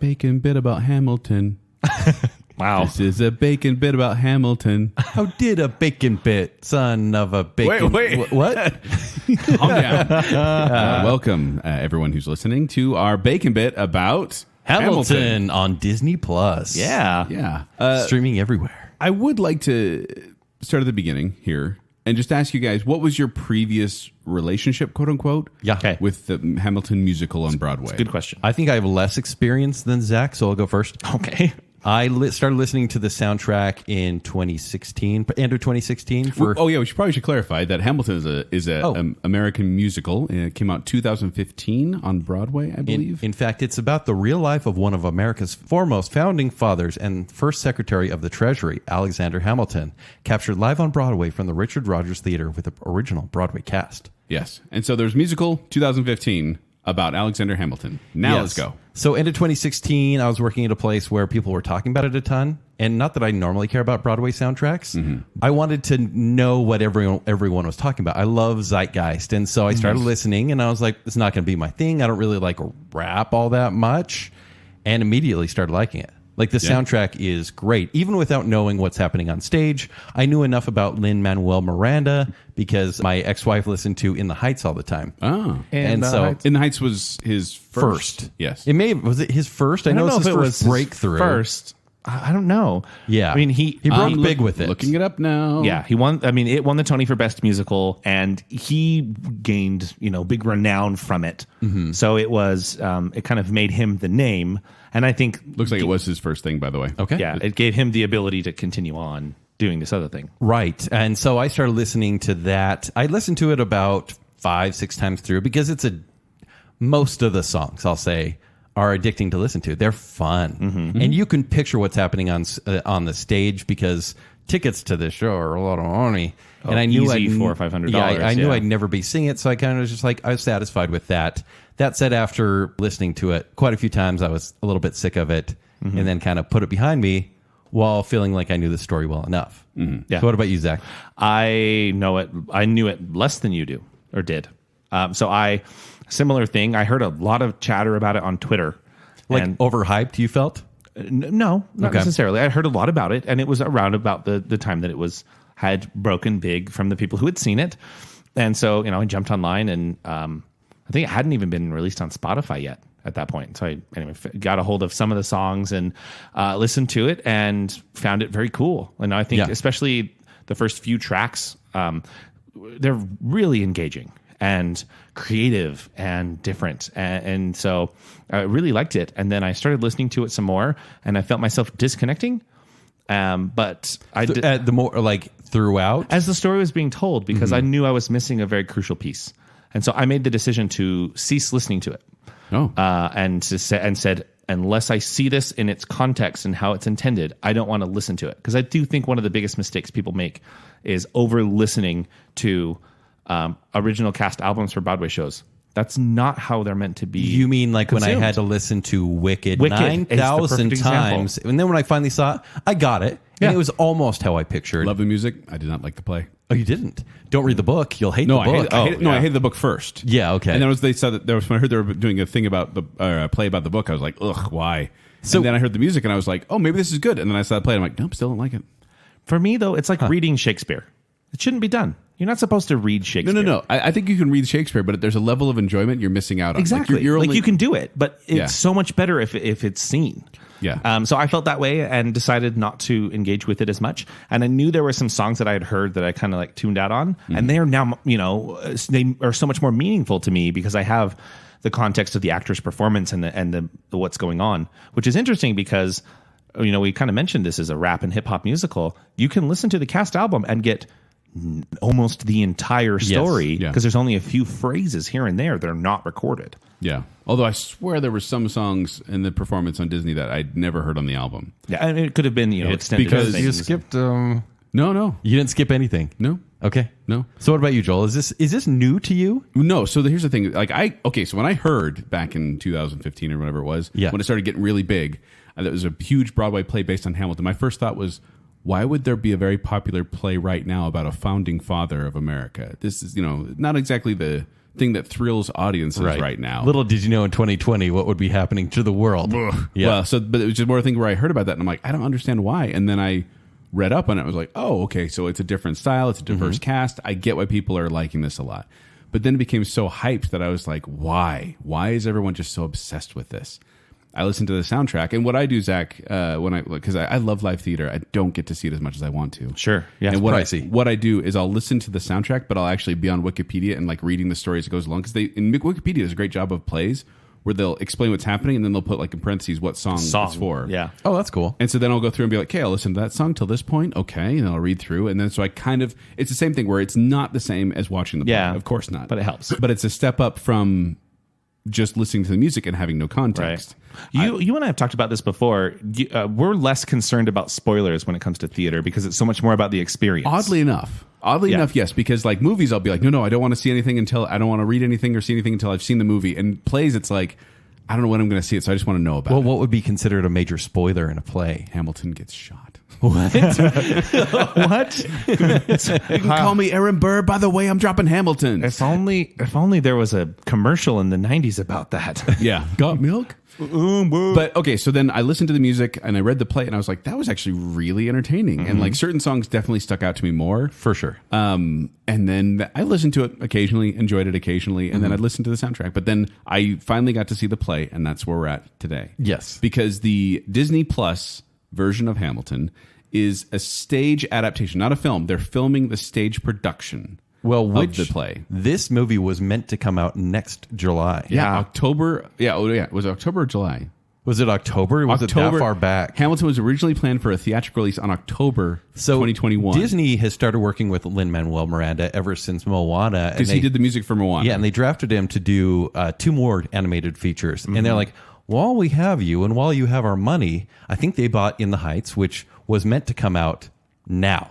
bacon bit about Hamilton. Wow. This is a bacon bit about Hamilton. How did a bacon bit, son of a bacon... Wait. What? Calm down. Welcome, everyone who's listening, to our bacon bit about Hamilton on Disney Plus. Yeah. Yeah. Streaming everywhere. I would like to start at the beginning here and just ask you guys, what was your previous relationship, quote unquote, Okay. with the Hamilton musical on Broadway? Good question. I think I have less experience than Zach, so I'll go first. Okay. I started listening to the soundtrack in 2016, end of 2016. We should clarify that Hamilton is a American musical. It came out 2015 on Broadway, I believe. In fact, it's about the real life of one of America's foremost founding fathers and first Secretary of the Treasury, Alexander Hamilton, captured live on Broadway from the Richard Rodgers Theater with the original Broadway cast. Yes. And so there's musical 2015 about Alexander Hamilton. Now let's go. So end of 2016, I was working at a place where people were talking about it a ton. And not that I normally care about Broadway soundtracks. Mm-hmm. I wanted to know what everyone was talking about. I love Zeitgeist. And so I started listening and I was like, it's not going to be my thing. I don't really like rap all that much. And immediately started liking it. Like the soundtrack is great. Even without knowing what's happening on stage, I knew enough about Lin-Manuel Miranda because my ex-wife listened to In the Heights all the time. Oh. And so In the Heights was his first. Yes. Was it his first? I know it's his first breakthrough. First. I don't know. Yeah. I mean, he broke big with it. Looking it up now. Yeah, he won. I mean, it won the Tony for Best Musical, and he gained, big renown from it. Mm-hmm. So it was, it kind of made him the name. And I think looks like it was his first thing, by the way. Okay. Yeah, it gave him the ability to continue on doing this other thing. Right. And so I started listening to that. I listened to it about 5-6 times through because most of the songs, I'll say, are addicting to listen to. They're fun. Mm-hmm. And you can picture what's happening on the stage because tickets to this show are a lot of money. And I knew easy $400 or $500. Yeah, I knew I'd never be seeing it, so I kind of was just like, I was satisfied with that. That said, after listening to it quite a few times, I was a little bit sick of it, and then kind of put it behind me while feeling like I knew the story well enough. Mm-hmm. Yeah. So what about you, Zach? I knew it less than you do or did. Similar thing. I heard a lot of chatter about it on Twitter. Like overhyped, you felt? No, not necessarily. I heard a lot about it, and it was around about the time that it had broken big from the people who had seen it. And so, I jumped online, and I think it hadn't even been released on Spotify yet at that point. So I got a hold of some of the songs and listened to it and found it very cool. And I think especially the first few tracks, they're really engaging and creative and different. And so I really liked it. And then I started listening to it some more, and I felt myself disconnecting. But I did the more like throughout as the story was being told, because I knew I was missing a very crucial piece. And so I made the decision to cease listening to it. And said, unless I see this in its context and how it's intended, I don't want to listen to it. Because I do think one of the biggest mistakes people make is over listening to original cast albums for Broadway shows. That's not how they're meant to be. You mean like consumed. When I had to listen to Wicked 9,000 times, and then when I finally saw it, I got it. And it was almost how I pictured. Love the music. I did not like the play. Oh, you didn't? Don't read the book. You'll hate the book. I hated the book first. Yeah, okay. And then they said that when I heard they were doing a thing about the play about the book, I was like, ugh, why? And then I heard the music, and I was like, oh, maybe this is good. And then I saw the play, and I'm like, nope, still don't like it. For me, though, it's like reading Shakespeare. It shouldn't be done. You're not supposed to read Shakespeare. No. I think you can read Shakespeare, but there's a level of enjoyment you're missing out on. Exactly. Like you can do it, but it's so much better if it's seen. Yeah. So I felt that way and decided not to engage with it as much. And I knew there were some songs that I had heard that I kind of like tuned out on, and they are now, they are so much more meaningful to me because I have the context of the actor's performance and the what's going on, which is interesting because we kind of mentioned this as a rap and hip hop musical. You can listen to the cast album and get almost the entire story because there's only a few phrases here and there that are not recorded. Yeah. Although I swear there were some songs in the performance on Disney that I'd never heard on the album. Yeah, and it could have been extended because things. You skipped. No. You didn't skip anything. No. Okay. No. So what about you, Joel? Is this new to you? No. So here's the thing. So when I heard back in 2015 or whatever it was, when it started getting really big, and it was a huge Broadway play based on Hamilton, my first thought was, why would there be a very popular play right now about a founding father of America? This is, not exactly the thing that thrills audiences right now. Little did you know in 2020 what would be happening to the world. Yeah. Well, but it was just more a thing where I heard about that and I'm like, I don't understand why. And then I read up on it. I was like, oh, okay, so it's a different style. It's a diverse cast. I get why people are liking this a lot. But then it became so hyped that I was like, why? Why is everyone just so obsessed with this? I listened to the soundtrack. And what I do, Zach, because I love live theater, I don't get to see it as much as I want to. Sure. Yeah. And what I do is I'll listen to the soundtrack, but I'll actually be on Wikipedia and like reading the story as it goes along. Because in Wikipedia, there's a great job of plays where they'll explain what's happening and then they'll put like in parentheses what song it's for. Yeah. Oh, that's cool. And so then I'll go through and be like, okay, I'll listen to that song till this point. Okay. And I'll read through. And then so I it's the same thing where it's not the same as watching the play. Yeah. Of course not. But it helps. But it's a step up from just listening to the music and having no context. Right. You and I have talked about this before. We're less concerned about spoilers when it comes to theater because it's so much more about the experience. Oddly enough, yes, because like movies, I'll be like, no, I don't want to see anything I don't want to read anything or see anything until I've seen the movie. And plays, it's like, I don't know when I'm going to see it, so I just want to know about it. Well, what would be considered a major spoiler in a play? Hamilton gets shot. What? What? You can call me Aaron Burr. By the way, I'm dropping Hamilton. If only there was a commercial in the 90s about that. Yeah. Got milk? But okay, so then I listened to the music and I read the play and I was like, that was actually really entertaining. And like certain songs definitely stuck out to me more. For sure. And then I listened to it occasionally, enjoyed it occasionally, and then I'd listen to the soundtrack. But then I finally got to see the play, and that's where we're at today. Yes. Because the Disney Plus version of Hamilton is a stage adaptation, not a film. They're filming the stage production. Of the play. This movie was meant to come out next July. Yeah, October. Yeah, was it October or July? Was it October? Was it that far back? Hamilton was originally planned for a theatrical release on October 2021. Disney has started working with Lin-Manuel Miranda ever since Moana. Because he did the music for Moana. Yeah, and they drafted him to do 2 more animated features. And they're like, while we have you and while you have our money, I think they bought In the Heights, which was meant to come out now.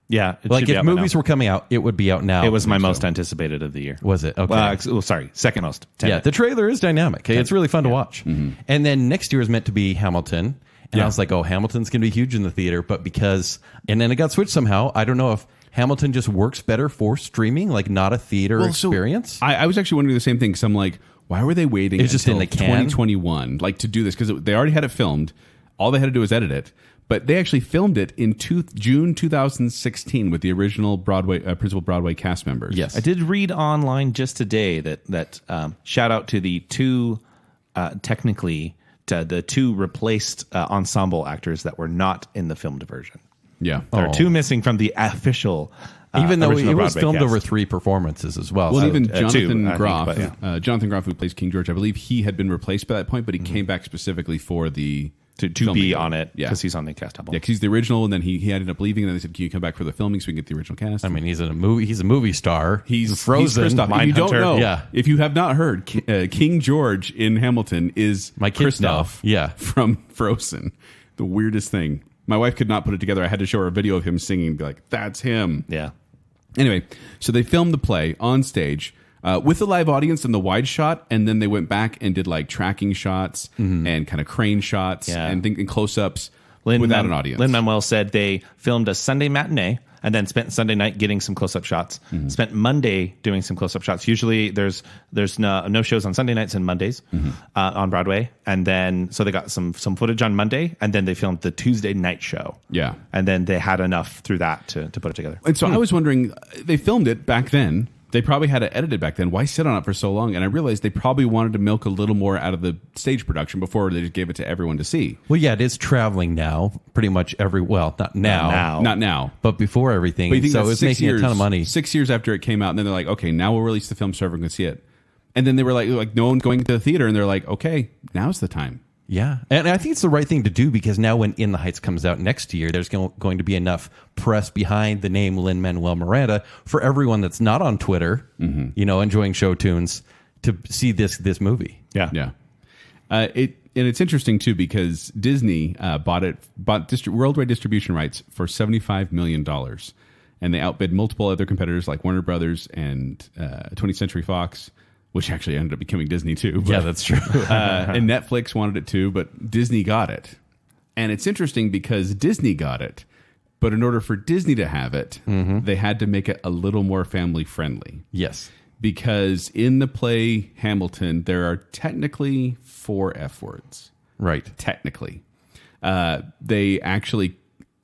Yeah. Like if movies were coming out, it would be out now. It was my most anticipated of the year. Was it? Okay. Sorry, second most. Yeah, the trailer is dynamic. It's really fun to watch. And then next year is meant to be Hamilton. And I was like, oh, Hamilton's going to be huge in the theater. But and then it got switched somehow. I don't know if Hamilton just works better for streaming, like not a theater experience. So I was actually wondering the same thing. Because I'm like, why were they waiting until just in the can? 2021 like to do this? Because they already had it filmed. All they had to do was edit it. But they actually filmed it in June 2016 with the original principal Broadway cast members. Yes. I did read online just today that shout out to the two, the 2 replaced ensemble actors that were not in the filmed version. Yeah. There are 2 missing from the official even though it was Broadway filmed cast. over 3 performances as well. Well, so, even Jonathan Groff, Jonathan Groff, who plays King George, I believe he had been replaced by that point, but he came back specifically for the... To be on it, because he's on the cast album. Yeah, because he's the original, and then he ended up leaving, and then they said, can you come back for the filming so we can get the original cast? I mean, he's in a movie. He's a movie star. He's Frozen. He's Kristoff. If you don't know, if you have not heard, King George in Hamilton is my Kristoff from Frozen. The weirdest thing. My wife could not put it together. I had to show her a video of him singing and be like, that's him. Yeah. Anyway, so they filmed the play on stage with the live audience and the wide shot, and then they went back and did like tracking shots and kind of crane shots and close-ups without an audience. Lin-Manuel said they filmed a Sunday matinee and then spent Sunday night getting some close-up shots. Spent Monday doing some close-up shots. Usually there's no shows on Sunday nights and Mondays on Broadway. And then so they got some footage on Monday, and then they filmed the Tuesday night show. Yeah. And then they had enough through that to put it together. And so I was wondering, they filmed it back then. They probably had it edited back then. Why sit on it for so long? And I realized they probably wanted to milk a little more out of the stage production before they just gave it to everyone to see. Well, yeah, it is traveling now. Pretty much not now, but before everything. But you think so it's making a ton of money. 6 years after it came out, and then they're like, okay, now we'll release the film so everyone can see it. And then they were like no one's going to the theater, and they're like, okay, now's the time. Yeah, and I think it's the right thing to do because now when In the Heights comes out next year, there's going to be enough press behind the name Lin-Manuel Miranda for everyone that's not on Twitter, enjoying show tunes to see this movie. Yeah. And it's interesting too because Disney bought worldwide distribution rights for $75 million, and they outbid multiple other competitors like Warner Brothers and 20th Century Fox, which actually ended up becoming Disney too. But, yeah, that's true. And Netflix wanted it too, but Disney got it. And it's interesting because Disney got it, but in order for Disney to have it, they had to make it a little more family friendly. Yes. because in the play Hamilton, there are technically 4 F words. Right. Technically. They actually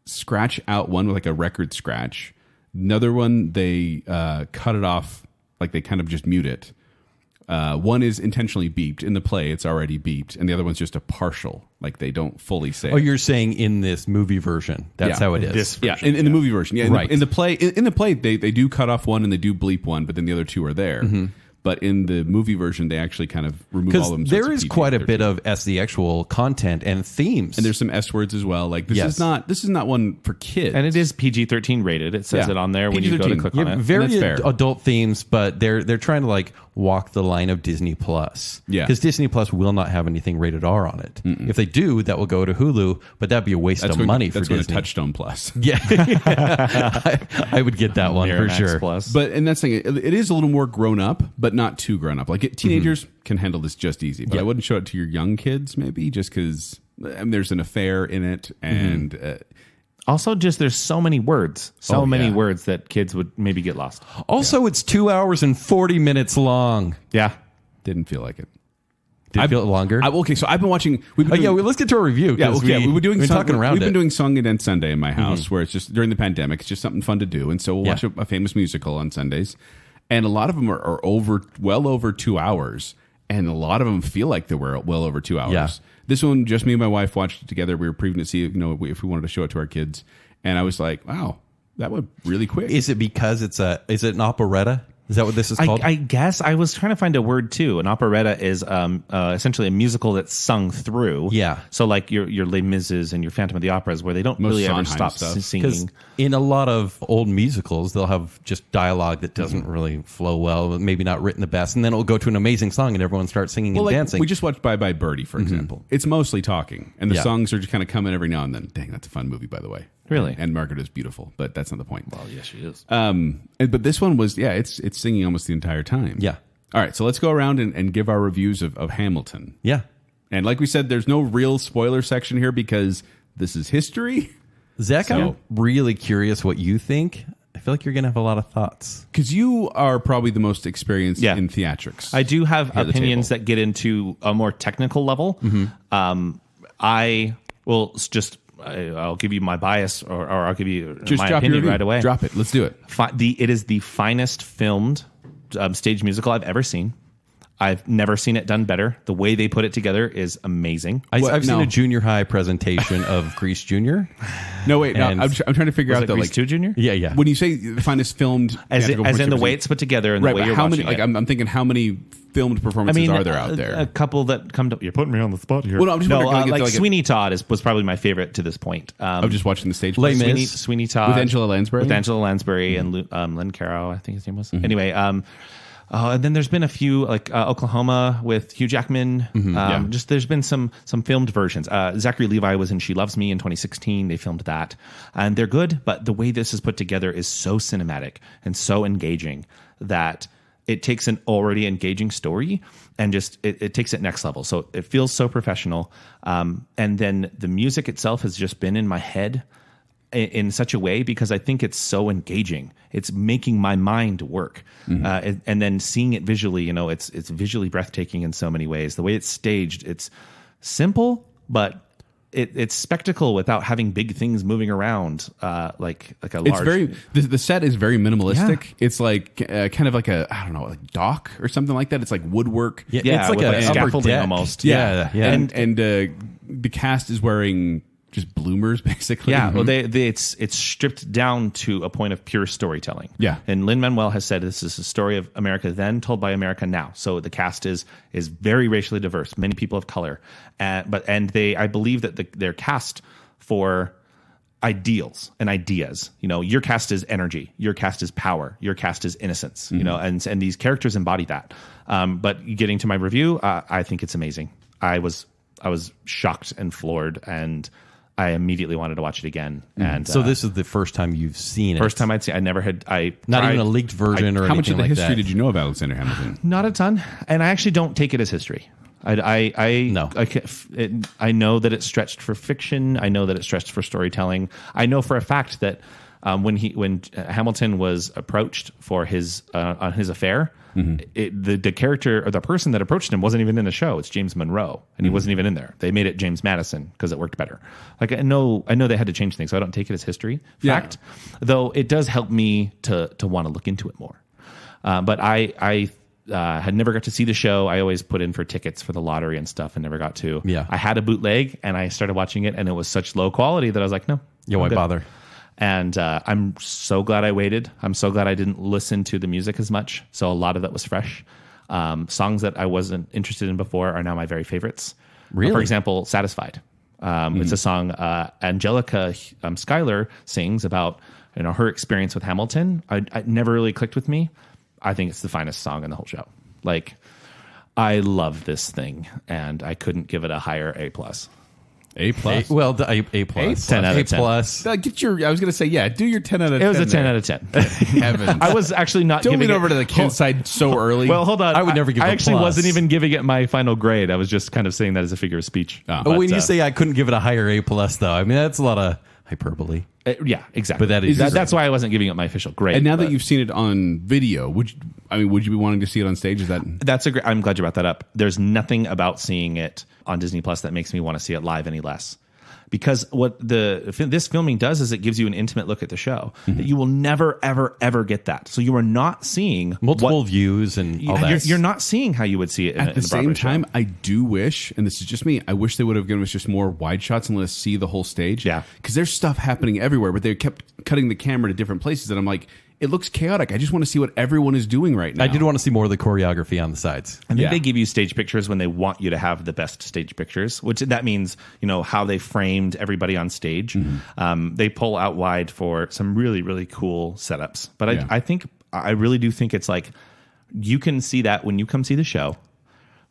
scratch out one with like a record scratch. Another one, they cut it off, like they kind of just mute it. One is intentionally beeped. In the play, it's already beeped. And the other one's just a partial, like they don't fully say. Oh, you're saying in this movie version. That's how it is. In the movie version. Yeah, right. In the play, they do cut off one and they do bleep one, but then the other 2 are there. Mm-hmm. But in the movie version, they actually kind of remove all of them. There is quite a bit of the actual content and themes, and there's some S words as well. Like this is not one for kids, and it is PG-13 rated. It says it on there when you go to click on it. Very adult themes, but they're trying to like walk the line of Disney Plus. Yeah, because Disney Plus will not have anything rated R on it. Mm-mm. If they do, that will go to Hulu, but that'd be a waste of money for Disney. That's going to Touchstone Plus. Yeah, I would get that one for sure. Plus. But and that's the thing, it is a little more grown up, but not too grown up. Like teenagers can handle this just easy, but I wouldn't show it to your young kids, maybe, just because there's an affair in it, and also just there's so many words, words that kids would maybe get lost. Also, it's 2 hours and 40 minutes long. Yeah, didn't feel like it. Did it feel longer? Okay, so I've been watching. Let's get to a review. Yeah, okay. We've been doing Song and Dance Sunday in my house, where it's just during the pandemic. It's just something fun to do, and so we'll watch a famous musical on Sundays. And a lot of them are well over 2 hours, and a lot of them feel like they were well over 2 hours. Yeah. This one, just me and my wife watched it together. We were previewing to see if we wanted to show it to our kids, and I was like, "Wow, that went really quick." Is it because is it an operetta? Is that what this is called? I guess I was trying to find a word too. An operetta is essentially a musical that's sung through. Yeah. So like your Les Mis and your Phantom of the Operas, where they don't really ever stop singing. In a lot of old musicals, they'll have just dialogue that doesn't really flow well, maybe not written the best, and then it'll go to an amazing song and everyone starts singing and dancing. We just watched Bye Bye Birdie, for example. It's mostly talking, and the songs are just kind of coming every now and then. Dang, that's a fun movie, by the way. Really? And Margaret is beautiful, but that's not the point. Well, yes, she is. But this one was, it's singing almost the entire time. Yeah. All right, so let's go around and give our reviews of Hamilton. Yeah. And like we said, there's no real spoiler section here because this is history. Zach, I'm really curious what you think. I feel like you're going to have a lot of thoughts. Because you are probably the most experienced in theatrics. I do have opinions that get into a more technical level. Mm-hmm. I will just... I'll give you my bias, or I'll give you just my opinion right away. Drop it. Let's do it. It is the finest filmed stage musical I've ever seen. I've never seen it done better. The way they put it together is amazing. I've seen a junior high presentation of Grease Junior. No, wait. No, I'm trying to figure out that Grease 2 Junior? Yeah. When you say the finest filmed, as in the way it's put together and the way you're watching it. I'm thinking how many filmed performances are there out there? A couple that come to... You're putting me on the spot here. Well, no, I'm just wondering, Sweeney Todd was probably my favorite to this point. I'm just watching the stage. Sweeney Todd. With Angela Lansbury? And Lynn Carroll, I think his name was. Mm-hmm. Anyway, and then there's been a few like Oklahoma with Hugh Jackman. Mm-hmm. Just there's been some filmed versions. Zachary Levi was in She Loves Me in 2016. They filmed that, and they're good. But the way this is put together is so cinematic and so engaging that it takes an already engaging story and just it takes it next level. So it feels so professional. And then the music itself has just been in my head in such a way because I think it's so engaging. It's making my mind work. Mm-hmm. And then seeing it visually, it's visually breathtaking in so many ways. The way it's staged, it's simple, but it's spectacle without having big things moving around, like a large... The set is very minimalistic. Yeah. It's like kind of like like dock or something like that. It's like woodwork. Yeah, it's like a scaffolding almost. Yeah. And the cast is wearing just bloomers, basically. Yeah, well, it's stripped down to a point of pure storytelling. Yeah. And Lin-Manuel has said this is a story of America then told by America now. So the cast is very racially diverse, many people of color. I believe that they're cast for ideals and ideas. Your cast is energy, your cast is power, your cast is innocence, and these characters embody that. But getting to my review, I think it's amazing. I was shocked and floored, and I immediately wanted to watch it again. And so this is the first time you've seen it. First time I'd seen. I never had. Not even a leaked version or anything like that. How much of the history did you know of Alexander Hamilton? Not a ton, and I actually don't take it as history. I know that it's stretched for fiction. I know that it's stretched for storytelling. I know for a fact that when Hamilton was approached for his on his affair, The character or the person that approached him wasn't even in the show. It's James Monroe, and he wasn't even in there. They made it James Madison because it worked better. Like I know they had to change things, so I don't take it as history fact, though it does help me to want to look into it more. But I had never got to see the show. I always put in for tickets for the lottery and stuff and never got to. Yeah. I had a bootleg and I started watching it and it was such low quality that I was like, no. Yeah, why bother? And I'm so glad I waited. I'm so glad I didn't listen to the music as much. So a lot of that was fresh. Songs that I wasn't interested in before are now my very favorites. Really? For example, Satisfied. It's a song Angelica Schuyler sings about her experience with Hamilton. I never really clicked with me. I think it's the finest song in the whole show. Like, I love this thing, and I couldn't give it a higher A+. A+. Well, A+. 10 out of 10. A+. Get your. I was going to say, do your 10 out of 10. It was a 10 out of 10. Heavens. I was actually not Don't giving lean it over to the kid side so early. Well, hold on. I would never give it I a actually plus. wasn't even giving it my final grade. I was just kind of saying that as a figure of speech. But when you say I couldn't give it a higher A+, though, I mean, that's a lot of hyperbole. Yeah, exactly. But that's why I wasn't giving it my official grade. And now that you've seen it on video, would you be wanting to see it on stage? Is that I'm glad you brought that up. There's nothing about seeing it on Disney Plus that makes me want to see it live any less. Because what this filming does is it gives you an intimate look at the show that you will never, ever, ever get that. So you are not seeing multiple views and all that. You're not seeing how you would see it at the same time. I do wish, and this is just me, I wish they would have given us just more wide shots and let us see the whole stage. Yeah. Because there's stuff happening everywhere, but they kept cutting the camera to different places, and I'm like, it looks chaotic. I just want to see what everyone is doing right now. I did want to see more of the choreography on the sides. I think they give you stage pictures when they want you to have the best stage pictures, which that means, how they framed everybody on stage. They pull out wide for some really, really cool setups. But I really do think it's like, you can see that when you come see the show.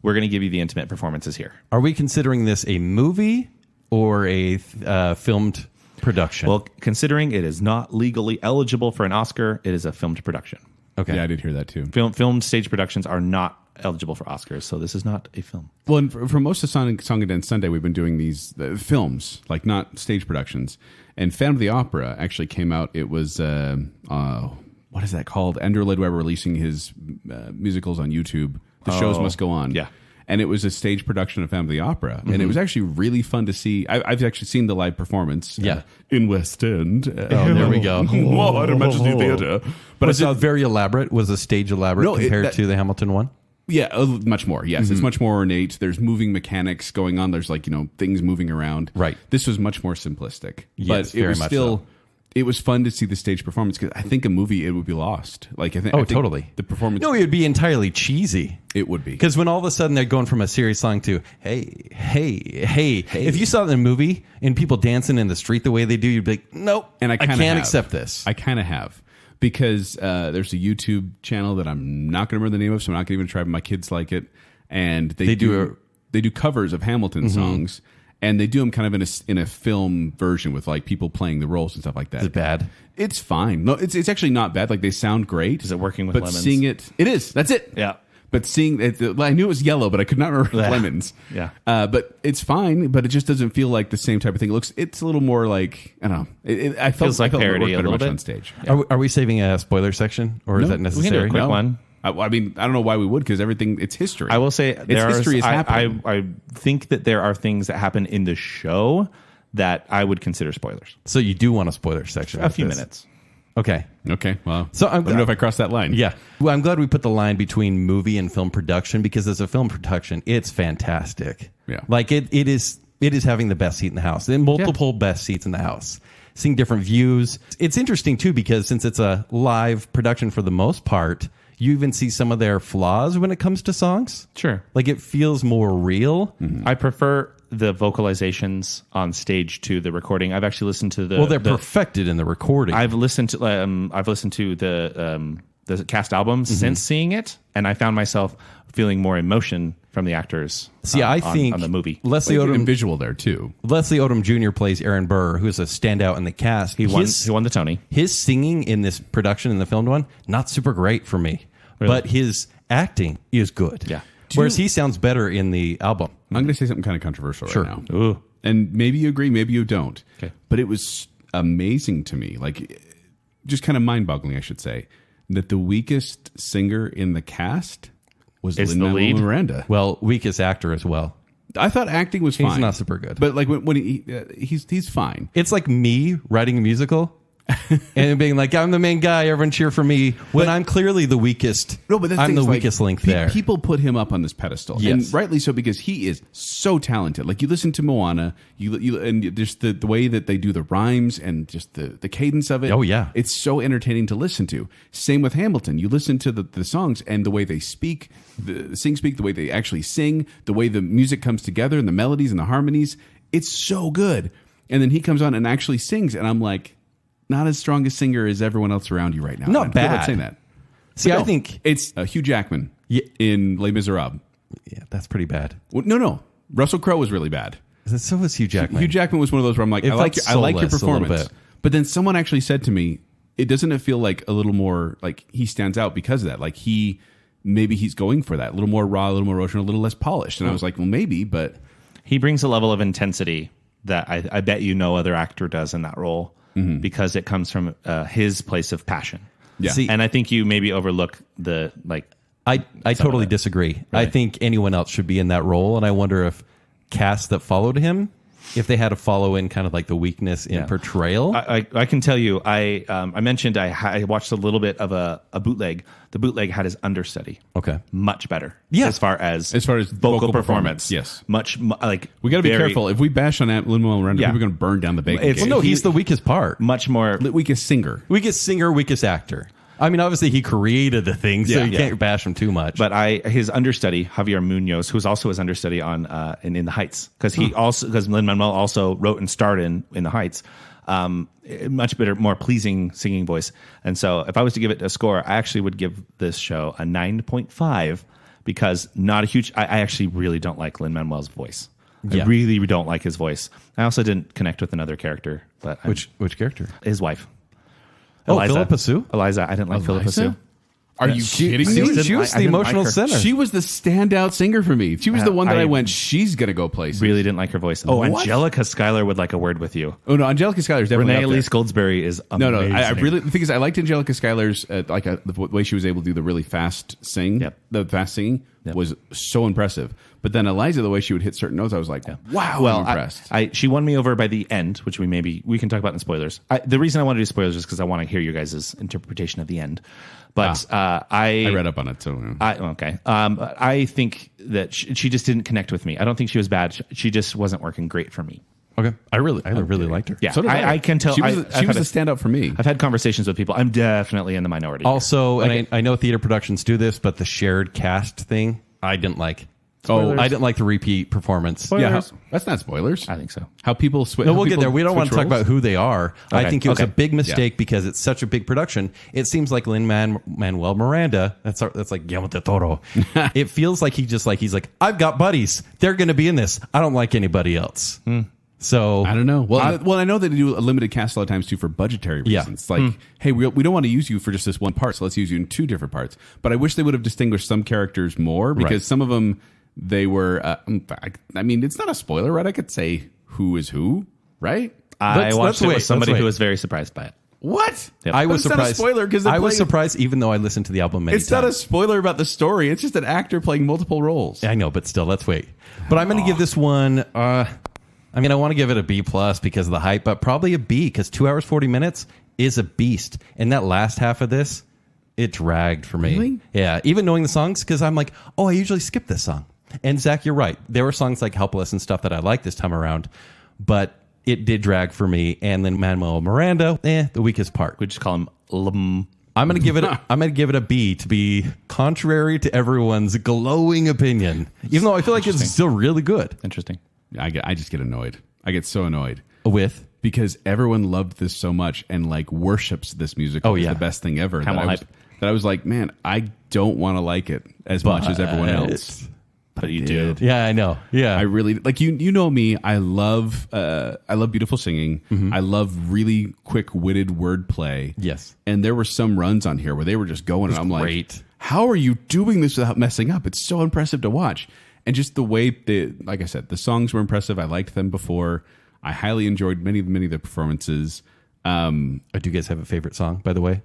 We're going to give you the intimate performances here. Are we considering this a movie or a filmed production? Well, considering it is not legally eligible for an Oscar, it is a filmed production. Okay. Yeah, I did hear that too. Filmed stage productions are not eligible for Oscars, so this is not a film. Well, and for most of Song and Dance Sunday, we've been doing these films, like not stage productions. And Phantom of the Opera actually came out. It was, what is that called? Andrew Lloyd Webber releasing his musicals on YouTube. The shows must go on. Yeah. And it was a stage production of Phantom of the Opera. And it was actually really fun to see. I've actually seen the live performance in West End. Oh, there we go. At Majesty Theatre. But was it very elaborate? Was the stage elaborate compared to the Hamilton one? Yeah, much more. Yes, it's much more ornate. There's moving mechanics going on. There's things moving around. Right. This was much more simplistic. Yes, but it was still... It was fun to see the stage performance because I think a movie it would be lost. I think totally. The performance. No, it would be entirely cheesy. It would be because when all of a sudden they're going from a serious song to hey. If you saw it in a movie and people dancing in the street the way they do, you'd be like, nope. And I can't accept this. I kind of have because there's a YouTube channel that I'm not going to remember the name of, so I'm not going to even try. But my kids like it, and they do covers of Hamilton songs. And they do them kind of in a film version with people playing the roles and stuff like that. Is it bad? It's fine. No, it's actually not bad. They sound great. Is it working with but lemons? Seeing it is. That's it. Yeah. But seeing it, I knew it was yellow, but I could not remember lemons. Yeah. But it's fine. But it just doesn't feel like the same type of thing. It's a little more like I don't know. I felt like parody it a little bit on stage. Yeah. Are we saving a spoiler section, or is that necessary? We can do a quick one. I mean, I don't know why we would because it's history. I will say history is happening. I think that there are things that happen in the show that I would consider spoilers. So you do want a spoiler section? A few minutes. Okay. Well, so I don't know if I crossed that line. Yeah. Well, I'm glad we put the line between movie and film production because as a film production, it's fantastic. Yeah. It is having the best seat in the house and multiple best seats in the house. Seeing different views. It's interesting too because since it's a live production for the most part, you even see some of their flaws when it comes to songs. Sure. It feels more real. I prefer the vocalizations on stage to the recording. I've actually listened to they're perfected in the recording. I've listened to the cast albums since seeing it, and I found myself feeling more emotion from the actors. I think on the movie. Leslie Odom visual there too. Leslie Odom Jr. plays Aaron Burr, who's a standout in the cast. He won the Tony. His singing in this production, in the filmed one, not super great for me, but his acting is good. Yeah. Whereas he sounds better in the album. I'm going to say something kind of controversial right now. Ooh. And maybe you agree, maybe you don't. Okay. But it was amazing to me, just kind of mind-boggling, I should say, that the weakest singer in the cast was Is the Lin-Manuel lead? Miranda. Well, weakest actor as well. I thought acting was fine. He's not super good. But like when he's fine. It's like me writing a musical and being like, I'm the main guy, everyone cheer for me, when I'm clearly the weakest. No, but I'm the weakest link there. People put him up on this pedestal, Yes. and rightly so, because he is so talented. Like you listen to Moana, and just the way that they do the rhymes and just the cadence of it. Oh, yeah. it's so entertaining to listen to. Same with Hamilton. You listen to the songs and the way they speak, the way they actually sing, the way the music comes together, and the melodies and the harmonies. It's so good. And then he comes on and actually sings, and I'm like, not as strong a singer as everyone else around you right now. Not I feel bad. like saying that. See, But I think it's Hugh Jackman in Les Miserables. yeah, that's pretty bad. Well, no. Russell Crowe was really bad. So was Hugh Jackman. Hugh Jackman was one of those where I'm like, It I like felt your soulless a little performance. bit. But then someone actually said to me, doesn't it feel like a little more like he stands out because of that? Like maybe he's going for that. A little more raw, a little more emotional, a little less polished. And I was like, well, maybe, but He brings a level of intensity that I bet you no other actor does in that role because it comes from his place of passion. yeah. See, And I think you maybe overlook the I totally disagree. I think anyone else should be in that role, and I wonder if casts that followed him, if they had to follow in kind of like the weakness in portrayal. I can tell you, I mentioned I watched a little bit of a bootleg. The bootleg had his understudy. Okay. Much better. Yeah. As far as vocal performance. yes. Like We got to be very- careful. If we bash on Lin-Manuel Miranda, Yeah. people are going to burn down the bacon It's- cake. Well, no, he's the weakest part. Much more. Weakest singer. Weakest singer, weakest actor. I mean, obviously he created the thing, so you can't bash him too much. But his understudy Javier Munoz, who's also his understudy on in the Heights, because Lin-Manuel also wrote and starred in the Heights. Much better, more pleasing singing voice. And so, if I was to give it a score, I actually would give this show a 9.5 because not a huge. I actually really don't like Lin-Manuel's voice. Yeah. I really don't like his voice. I also didn't connect with another character, but which character? his wife. Oh, Philippa Sue? Eliza. I didn't like Philippa Sue. Are you kidding She me? was the I didn't emotional like her. center. She was the standout singer for me. She was the one that I went, she's going to go places. Really didn't like her voice. Oh, What? Angelica Schuyler would like a word with you. Oh, no, Angelica Schuyler's definitely Renee up there. Elise Goldsberry is amazing. No, I really, the thing is, I liked Angelica Schuyler's the way she was able to do the really fast sing. Yep. The fast singing was so impressive. But then Eliza, the way she would hit certain notes, I was like, wow, Well, I'm impressed. she won me over by the end, which we can talk about in spoilers. The reason I want to do spoilers is because I want to hear your guys' interpretation of the end. But I read up on it, so okay. I think that she just didn't connect with me. I don't think she was bad. She just wasn't working great for me. Okay. I really liked her. Yeah, So did I can tell. She was I've had the standout for me. I've had conversations with people. I'm definitely in the minority. Also, and I know theater productions do this, but the shared cast thing, I didn't like. Spoilers. I didn't like the repeat performance. Yeah, that's not spoilers. I think so. How people switch. No, we'll get there. We don't want to talk about who they are. I Okay, think it was okay. a big mistake because it's such a big production. It seems like Lin-Manuel Miranda. That's like Guillermo del Toro. It feels like he's like, I've got buddies. They're going to be in this. I don't like anybody else. So I don't know. Well, I know they do a limited cast a lot of times too for budgetary reasons. Yeah. It's like, hey, we don't want to use you for just this one part, so let's use you in two different parts. But I wish they would have distinguished some characters more because Right. some of them they were. I mean, it's not a spoiler, right? I could say who is who, right? I watched it with somebody let's who wait. was very surprised by it. What? Yep. I But was it's not a surprised. spoiler because I was surprised, even though I listened to the album many It's not a times. spoiler about the story. It's just an actor playing multiple roles. I know, but still, let's wait. But I'm going to give this one. I want to give it a B plus because of the hype, but probably a B because 2 hours 40 minutes is a beast. And that last half of this, it dragged for me. Really? Yeah, even knowing the songs because I'm like, I usually skip this song. And Zach, you're right. There were songs like "Helpless" and stuff that I liked this time around, but it did drag for me. And then Manuel Miranda, the weakest part. We just call him Lum. I'm gonna give it a B to be contrary to everyone's glowing opinion, even though I feel like it's still really good. Interesting. I just get annoyed. I get so annoyed With because everyone loved this so much and like worships this musical as the best thing ever. Camel hype. That I was like, man, I don't want to like it as much as everyone else. But you did. Yeah, I know. Yeah, I really like you know me. I love beautiful singing. I love really quick witted wordplay. Yes. And there were some runs on here where they were just going and I'm great. like, how are you doing this without messing up? It's so impressive to watch. And just the way like I said, the songs were impressive. I liked them before. I highly enjoyed many of the performances. Do you guys have a favorite song, by the way?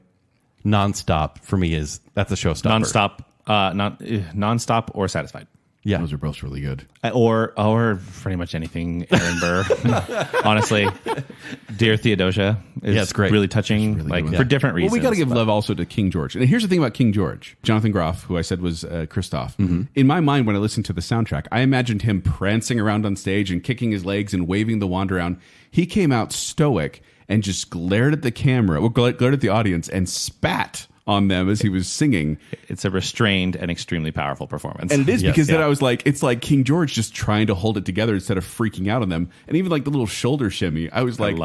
nonstop for me that's a showstopper. Nonstop or Satisfied. Yeah, those are both really good. Or pretty much anything Aaron Burr. Honestly, Dear Theodosia is it's great. really touching, Really for different reasons. Well, we got to give love also to King George. And here's the thing about King George. Jonathan Groff, who I said was Christoph. In my mind, when I listened to the soundtrack, I imagined him prancing around on stage and kicking his legs and waving the wand around. He came out stoic and just glared at the camera, or glared at the audience and spat on them as he was singing. It's a restrained and extremely powerful performance. And it is because then I was like, it's like King George just trying to hold it together instead of freaking out on them. And even like the little shoulder shimmy, I was like,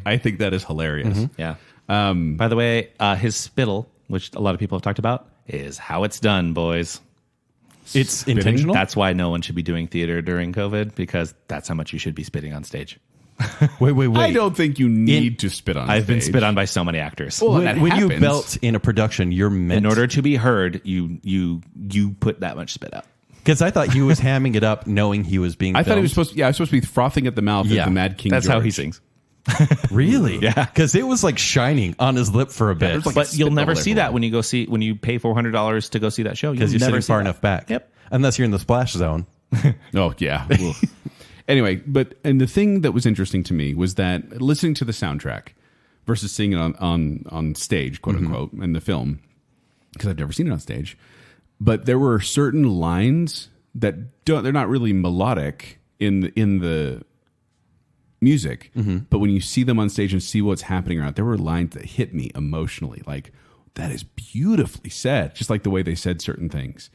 I think that is hilarious. Yeah. By the way, his spittle, which a lot of people have talked about, is how it's done, boys. It's intentional. That's why no one should be doing theater during COVID, because that's how much you should be spitting on stage. Wait. I don't think you need to spit on I've stage. been spit on by so many actors. Well, when you belt in a production, you're meant... In order to be heard, you put that much spit out. Because I thought he was hamming it up knowing he was being I thought he was filmed. supposed to, I was supposed to be frothing at the mouth at the Mad King That's George. how he sings. Really? Yeah. Because it was like shining on his lip for a bit. there's like But a you'll spit never bubble see that everywhere. when you pay $400 to go see that show. Because you're sitting far enough back. Yep. Unless you're in the splash zone. Oh, yeah. Anyway, and the thing that was interesting to me was that listening to the soundtrack versus seeing it on stage, quote unquote, in the film, because I've never seen it on stage, but there were certain lines that they're not really melodic in the music, but when you see them on stage and see what's happening around, there were lines that hit me emotionally, like, that is beautifully said, just like the way they said certain things.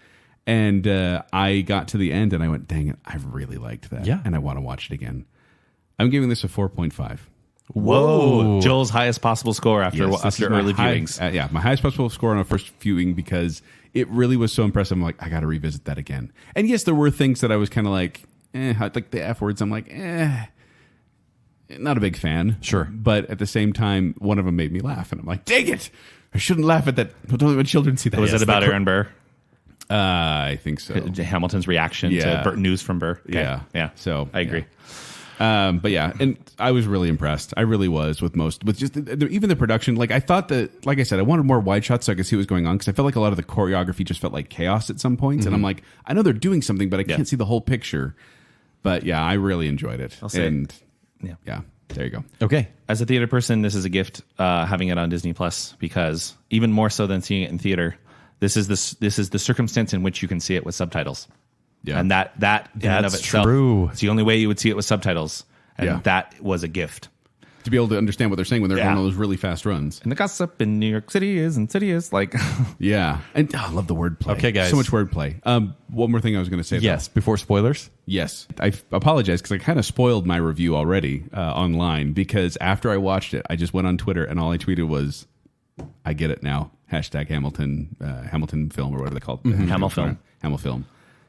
And I got to the end and I went, dang it, I really liked that. Yeah. And I want to watch it again. I'm giving this a 4.5. Whoa. Joel's highest possible score after Yes, this is my early high- viewings. my highest possible score on a first viewing because it really was so impressive. I'm like, I got to revisit that again. And yes, there were things that I was kind of like, like the F words. I'm like, not a big fan. Sure. But at the same time, one of them made me laugh. And I'm like, dang it, I shouldn't laugh at that. Don't let children see that. Was it about Aaron Burr? I think so. Hamilton's reaction to news from Burr. Okay. Yeah. So I agree. But yeah, and I was really impressed. I really was with just even the production. Like I thought that, like I said, I wanted more wide shots so I could see what was going on because I felt like a lot of the choreography just felt like chaos at some points. And I'm like, I know they're doing something, but I can't see the whole picture. But yeah, I really enjoyed it. I'll say yeah, there you go. Okay. As a theater person, this is a gift having it on Disney Plus because even more so than seeing it in theater, this is the circumstance in which you can see it with subtitles. Yeah. And that in and of That's itself, true. it's the only way you would see it with subtitles. And Yeah. that was a gift. To be able to understand what they're saying when they're going on those really fast runs. And the gossip in New York City is insidious. Like, Yeah. And I love the wordplay. Okay, guys. So much wordplay. One more thing I was going to say. Yes. Before spoilers. Yes. I apologize because I kind of spoiled my review already online because after I watched it, I just went on Twitter and all I tweeted was, I get it now. Hashtag Hamilton film or whatever they call it. Hamil film. Hamil film.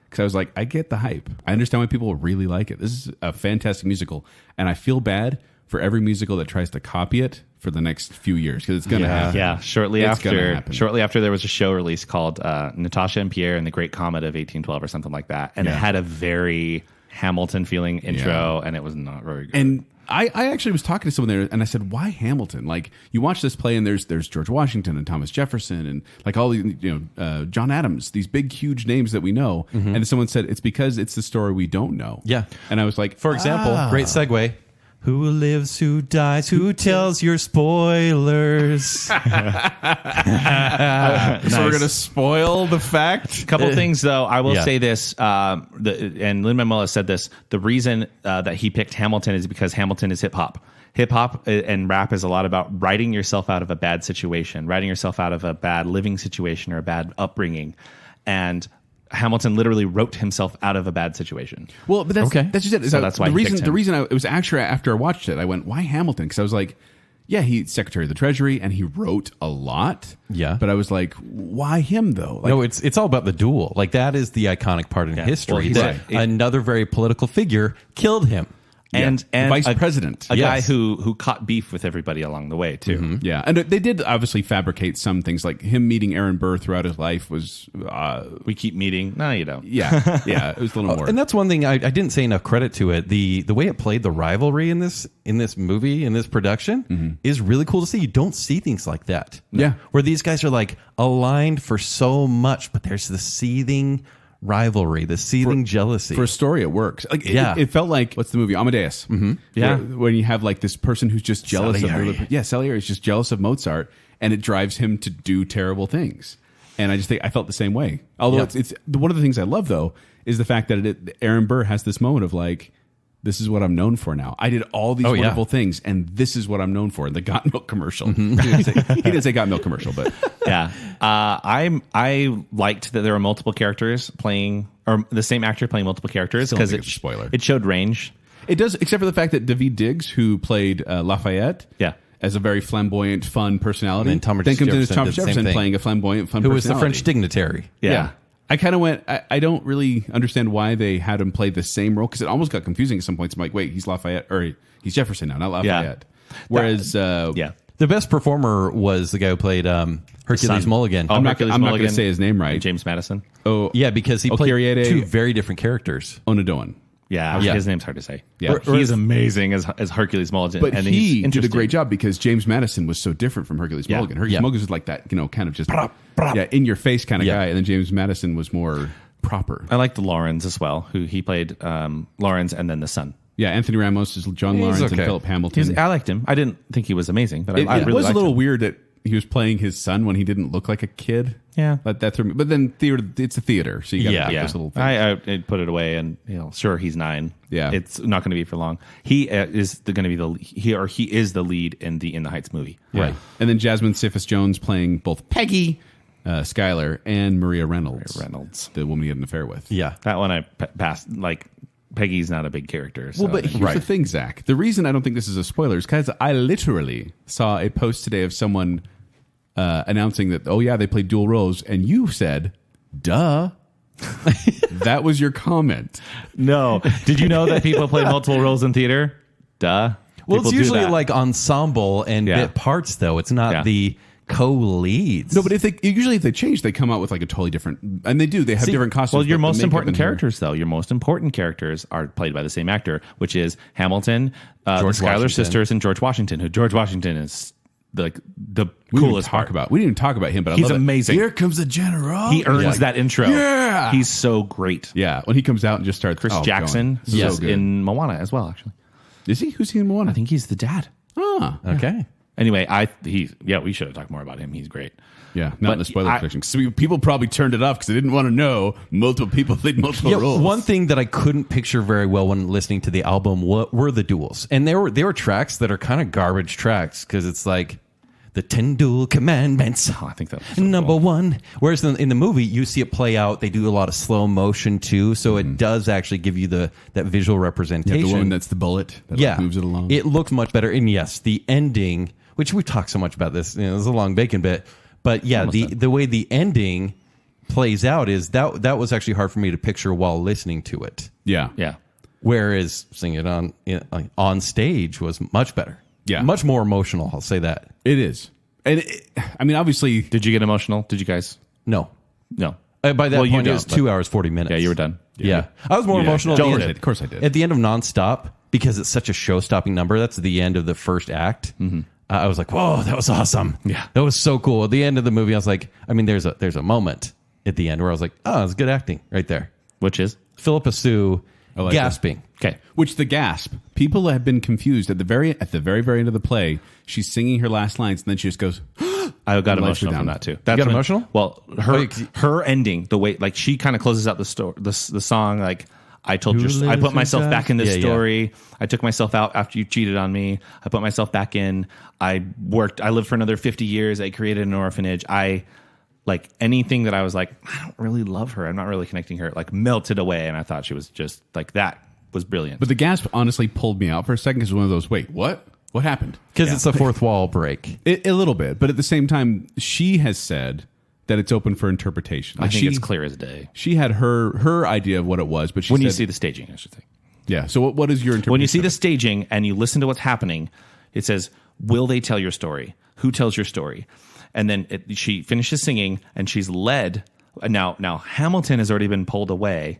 Because I was like, I get the hype. I understand why people really like it. This is a fantastic musical. And I feel bad for every musical that tries to copy it for the next few years because it's going to happen. yeah. Shortly It's gonna happen. after there was a show release called Natasha and Pierre and the Great Comet of 1812 or something like that. And it had a very Hamilton feeling intro and it was not very good. And I actually was talking to someone there and I said, why Hamilton? Like you watch this play and there's George Washington and Thomas Jefferson and like all the, John Adams, these big, huge names that we know. And then someone said, it's because it's the story we don't know. Yeah. And I was like, For example, great segue. Who lives, who dies, who tells your spoilers? So we're going to spoil the fact. Couple things though. I will Yeah. say this, and Lin-Manuel has said this. The reason that he picked Hamilton is because Hamilton is hip hop. Hip hop and rap is a lot about writing yourself out of a bad situation, writing yourself out of a bad living situation or a bad upbringing, and Hamilton literally wrote himself out of a bad situation. Well, but that's just it. So that's why the he picked him. reason it was actually after I watched it, I went, why Hamilton? Because I was like, yeah, he's Secretary of the Treasury and he wrote a lot. Yeah. But I was like, why him though? Like, No, it's all about the duel. Like that is the iconic part in history. Well, he's that another very political figure killed him. and vice president, a guy who caught beef with everybody along the way too. Mm-hmm. Yeah, and they did obviously fabricate some things, like him meeting Aaron Burr throughout his life was. We keep meeting. No, you don't. Yeah, it was a little more. And that's one thing I didn't say enough credit to it. The way it played the rivalry in this movie, in this production, is really cool to see. You don't see things like that. Yeah, where these guys are like aligned for so much, but there's the seething rivalry, the seething jealousy. For a story, it works. Like it felt like, what's the movie, Amadeus? Mm-hmm. Yeah, when you have like this person who's just jealous Salieri is just jealous of Mozart, and it drives him to do terrible things. And I just think I felt the same way. Although it's one of the things I love though is the fact that Aaron Burr has this moment of like, this is what I'm known for now. I did all these wonderful things, and this is what I'm known for. The Got Milk commercial. He didn't say Got Milk commercial, but yeah. I liked that there were multiple characters playing, or the same actor playing multiple characters, because it showed range. It does, except for the fact that David Diggs, who played Lafayette, as a very flamboyant, fun personality, and then comes in as Thomas Jefferson playing a flamboyant, fun personality. Who was the French dignitary. Yeah. I kind of went, I don't really understand why they had him play the same role, because it almost got confusing at some points. I'm like, wait, he's Lafayette, or he's Jefferson now, not Lafayette. Whereas, the best performer was the guy who played Hercules Mulligan. I'm not going to say his name right. James Madison. Oh, yeah, because he played two very different characters. Onadoan. Yeah, his name's hard to say. Yeah, he's amazing as Hercules Mulligan, but and he did a great job because James Madison was so different from Hercules Mulligan. Hercules Mulligan was like that, kind of just in your face kind of guy, and then James Madison was more proper. I liked Lawrence as well, who he played Lawrence and then the son. Yeah, Anthony Ramos is John Lawrence and Philip Hamilton. I liked him. I didn't think he was amazing, but I really was a little him. weird that he was playing his son when he didn't look like a kid. Yeah, that threw me. But then it's a theater, so you got those little things. I put it away, and sure, he's 9. Yeah, it's not going to be for long. He is going to be he is the lead in the Heights movie, right? And then Jasmine Cephas Jones playing both Peggy, Skylar, and Maria Reynolds, the woman he had an affair with. Yeah, that one I passed. Like, Peggy's not a big character. So well, but here's the thing, Zach. The reason I don't think this is a spoiler is because I literally saw a post today of someone announcing that, they played dual roles, and you said, duh. That was your comment. No. Did you know that people play multiple roles in theater? Duh. Well, it's usually like ensemble and bit parts, though. It's not the co-leads. No, but if they change, they come out with like a totally different, and they have different costumes. Well, your most important characters, though, your most important characters are played by the same actor, which is Hamilton, the Schuyler sisters, and George Washington. Who George Washington is the coolest part. We didn't even talk about him, but he's amazing. Here comes the general. He earns that intro. Yeah, he's so great. Yeah, when he comes out and just starts. Chris Jackson is in Moana as well. Actually, is he? Who's he in Moana? I think he's the dad. Oh, okay. Anyway, we should have talked more about him. He's great. Yeah, not in the spoiler section. So people probably turned it off because they didn't want to know multiple people played multiple roles. One thing that I couldn't picture very well when listening to the album were the duels, and they were tracks that are kind of garbage tracks because it's like the 10 dual commandments. I think that's number one. Whereas in the movie, you see it play out. They do a lot of slow motion too, so it does actually give you that visual representation. Yeah, the one that's the bullet that moves it along. It looks much better. And yes, the ending, which we've talked so much about this, it's a long bacon bit, but the way the ending plays out is that was actually hard for me to picture while listening to it. Yeah. Whereas singing it on stage was much better. Yeah, much more emotional. I'll say that it is. And obviously, did you get emotional? Did you guys? No. By that point, it was 2 hours 40 minutes. Yeah, you were done. Yeah. I was more emotional. Of course, I did. At the end of Nonstop, because it's such a show-stopping number. That's the end of the first act. Mm-hmm. I was like, "Whoa, that was awesome! Yeah, that was so cool." At the end of the movie, I was like, there's a moment at the end where I was like, "Oh, it's good acting right there." Which is Philippa Sue gasping. Okay, which the gasp. People have been confused at the very end of the play. She's singing her last lines, and then she just goes. I got emotional from that too. You got emotional? Well, her ending, the way like she kind of closes out the song like. I put myself back in this story. I took myself out after you cheated on me. I put myself back in. I lived for another 50 years. I created an orphanage. Like anything that I was like, I don't really love her. I'm not really connecting her. Like melted away. And I thought she was just like, that was brilliant. But the gasp honestly pulled me out for a second because it was one of those, wait, what? What happened? Because it's a fourth wall break. A little bit. But at the same time, she has said that it's open for interpretation. I think it's clear as day. She had her idea of what it was, but you see the staging, I should say. Yeah. So what is your interpretation? When you see the staging and you listen to what's happening, it says, will they tell your story? Who tells your story? And then she finishes singing, and she's led. Now Hamilton has already been pulled away.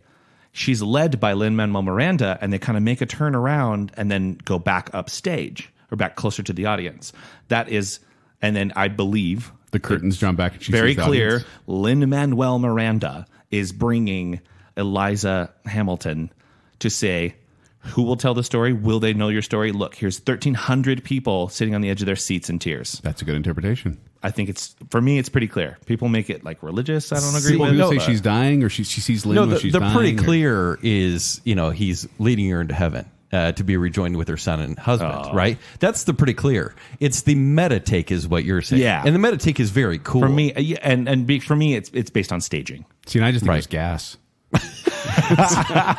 She's led by Lin-Manuel Miranda, and they kind of make a turn around and then go back upstage or back closer to the audience. That is, and then I believe the curtains drawn back. And she very sees the clear. audience. Lin-Manuel Miranda is bringing Eliza Hamilton to say, who will tell the story? Will they know your story? Look, here's 1,300 people sitting on the edge of their seats in tears. That's a good interpretation. I think for me, it's pretty clear. People make it like religious. I don't agree with People it. say she's dying, or she sees Lin when she's dying. The pretty clear is, he's leading her into heaven to be rejoined with her son and husband, right? That's the pretty clear. It's the meta take is what you're saying. Yeah. And the meta take is very cool. For me, for me, it's based on staging. See, and I just think it's gas.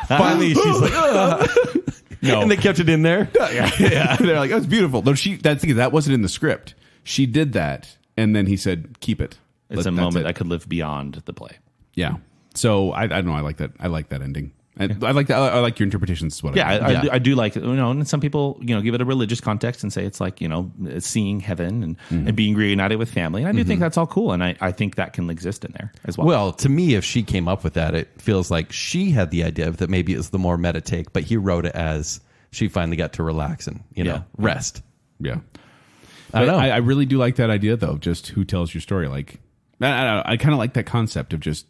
Finally, she's like, no. And they kept it in there. Yeah. They're like, that's beautiful. No, that wasn't in the script. She did that, and then he said, keep it. It's a moment that could live beyond the play. Yeah. So I don't know. I like that. I like that ending. And I like that. I like your interpretations. Is what I do like it. And some people, give it a religious context and say it's like, seeing heaven and being reunited with family. And I do think that's all cool. And I think that can exist in there as well. Well, to me, if she came up with that, it feels like she had the idea that maybe it was the more meta take, but he wrote it as she finally got to relax and, rest. Yeah. I don't know. I really do like that idea, though. Just who tells your story? Like, I kind of like that concept of just,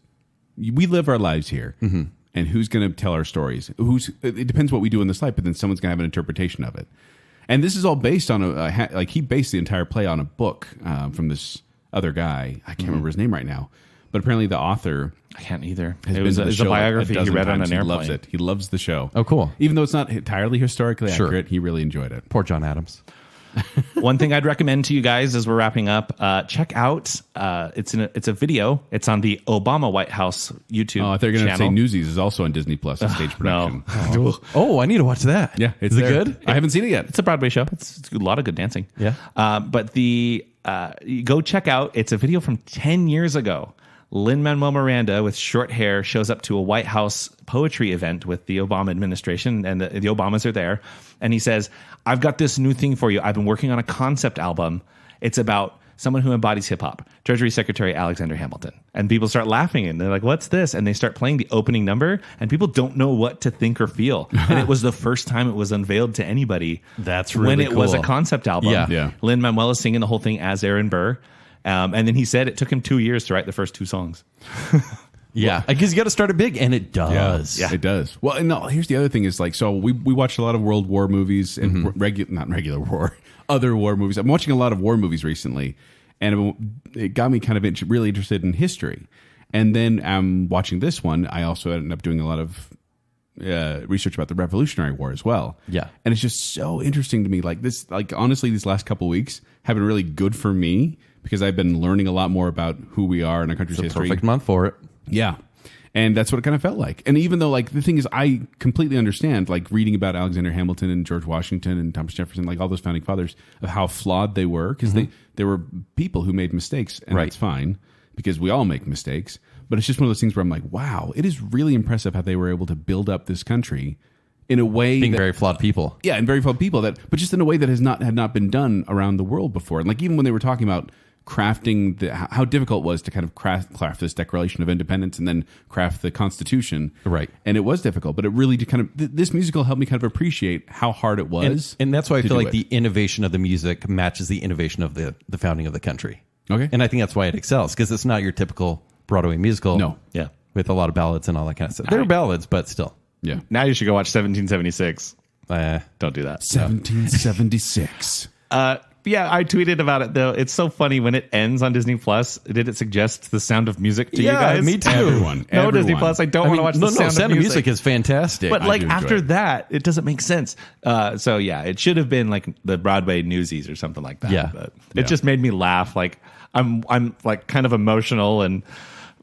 we live our lives here. Mm-hmm. And who's going to tell our stories? It depends what we do in this life, but then someone's going to have an interpretation of it. And this is all based on he based the entire play on a book from this other guy. I can't remember his name right now, but apparently the author. I can't either. It was a biography he read on an airplane. He loves it. He loves the show. Oh, cool. Even though it's not entirely historically accurate, he really enjoyed it. Poor John Adams. One thing I'd recommend to you guys as we're wrapping up, check out. It's a video. It's on the Obama White House YouTube. Oh, I thought you were going to say channel. Newsies is also on Disney Plus, a stage production. No. Oh, I need to watch that. Yeah, is it good? I haven't seen it yet. It's a Broadway show. It's a lot of good dancing. Yeah. But you go check out. It's a video from 10 years ago. Lin-Manuel Miranda with short hair shows up to a White House poetry event with the Obama administration, and the Obamas are there. And he says, I've got this new thing for you. I've been working on a concept album. It's about someone who embodies hip hop, Treasury Secretary Alexander Hamilton. And people start laughing, and they're like, what's this? And they start playing the opening number, and people don't know what to think or feel. And it was the first time it was unveiled to anybody. That's really when it cool. was a concept album. Yeah. Lin-Manuel is singing the whole thing as Aaron Burr. And then he said it took him 2 years to write the first 2 songs. Yeah, because you got to start it big, and it does. Yeah, it does. Well, and no, here's the other thing is like, so we watched a lot of World War movies and not regular war, other war movies. I'm watching a lot of war movies recently, and it got me kind of really interested in history. And then I'm watching this one. I also ended up doing a lot of research about the Revolutionary War as well. Yeah. And it's just so interesting to me. Like this, like honestly, these last couple of weeks have been really good for me because I've been learning a lot more about who we are in our country's history. Perfect month for it. Yeah. And that's what it kind of felt like. And even though, like, the thing is, I completely understand, like, reading about Alexander Hamilton and George Washington and Thomas Jefferson, like, all those founding fathers, of how flawed they were, because they were people who made mistakes, and that's fine, because we all make mistakes. But it's just one of those things where I'm like, wow, it is really impressive how they were able to build up this country in a way being very flawed people. Yeah, and very flawed people, but just in a way that had not been done around the world before. And, like, even when they were talking about crafting how difficult it was to kind of craft this Declaration of Independence and then craft the Constitution. Right. And it was difficult, but it really did kind of, this musical helped me kind of appreciate how hard it was. And that's why I feel like the innovation of the music matches the innovation of the founding of the country. Okay. And I think that's why it excels, because it's not your typical Broadway musical. No. Yeah. With a lot of ballads and all that kind of stuff. They're ballads, but still. Yeah. Now you should go watch 1776. Don't do that. 1776. Yeah, I tweeted about it though. It's so funny when it ends on Disney Plus. Did it suggest The Sound of Music to you guys? Me too. Everyone. Disney Plus. I don't want to watch The Sound of Music. Is fantastic. But like do enjoy after it. that, it doesn't make sense. So yeah, it should have been like the Broadway Newsies or something like that. Yeah. But it just made me laugh. Like I'm like kind of emotional, and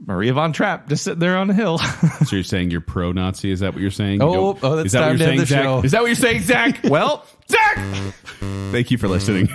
Maria von Trapp just sitting there on the hill. So you're saying you're pro-Nazi? Is that what you're saying? That's is that time what to you're end the saying, show. Zach? Is that what you're saying, Zach? Well, Zach! Thank you for listening.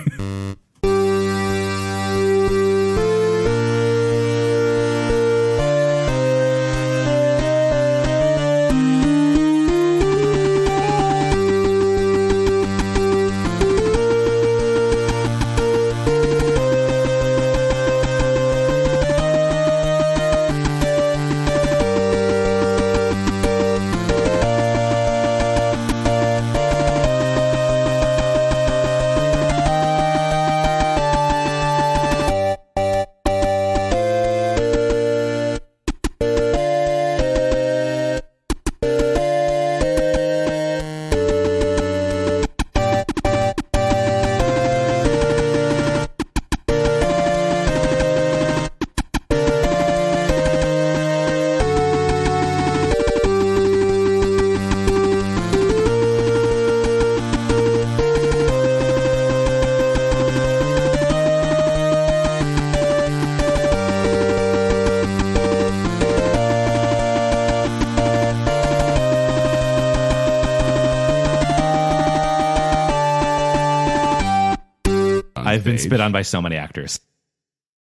been spit on by so many actors.